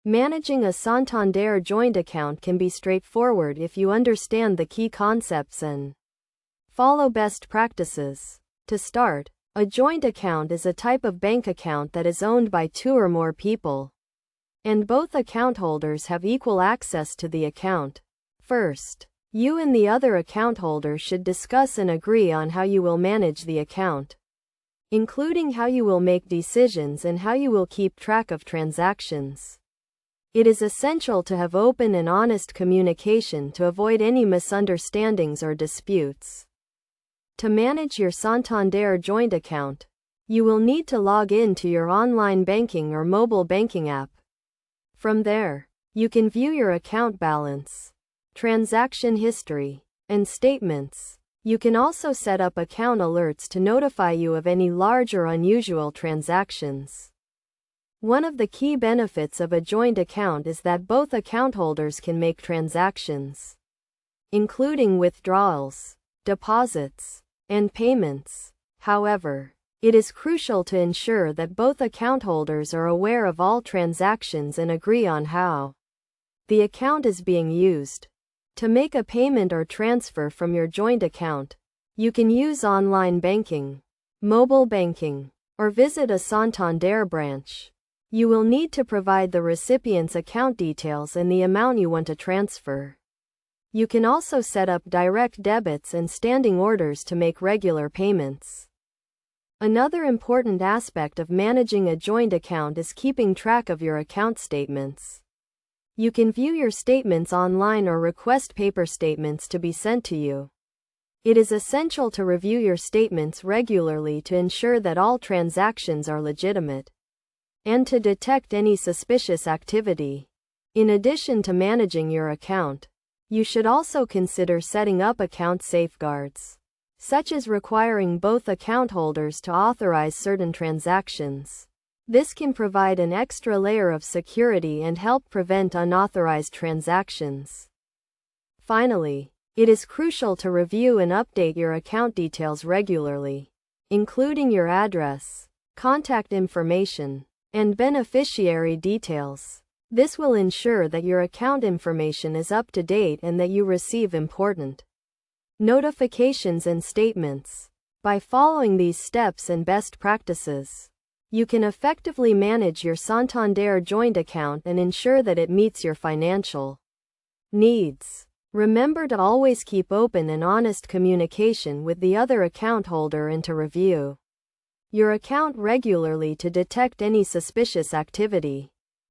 Managing a Santander joint account can be straightforward if you understand the key concepts and follow best practices. To start, a joint account is a type of bank account that is owned by two or more people, and both account holders have equal access to the account. First, you and the other account holder should discuss and agree on how you will manage the account, including how you will make decisions and how you will keep track of transactions. It is essential to have open and honest communication to avoid any misunderstandings or disputes. To manage your Santander joint account, you will need to log in to your online banking or mobile banking app. From there, you can view your account balance, transaction history, and statements. You can also set up account alerts to notify you of any large or unusual transactions. One of the key benefits of a joint account is that both account holders can make transactions, including withdrawals, deposits, and payments. However, it is crucial to ensure that both account holders are aware of all transactions and agree on how the account is being used. To make a payment or transfer from your joint account, you can use online banking, mobile banking, or visit a Santander branch. You will need to provide the recipient's account details and the amount you want to transfer. You can also set up direct debits and standing orders to make regular payments. Another important aspect of managing a joint account is keeping track of your account statements. You can view your statements online or request paper statements to be sent to you. It is essential to review your statements regularly to ensure that all transactions are legitimate and to detect any suspicious activity. In addition to managing your account, you should also consider setting up account safeguards, such as requiring both account holders to authorize certain transactions. This can provide an extra layer of security and help prevent unauthorized transactions. Finally, it is crucial to review and update your account details regularly, including your address, contact information, and beneficiary details. This will ensure that your account information is up to date and that you receive important notifications and statements. By following these steps and best practices, you can effectively manage your Santander joint account and ensure that it meets your financial needs. Remember to always keep open and honest communication with the other account holder and to review your account regularly to detect any suspicious activity.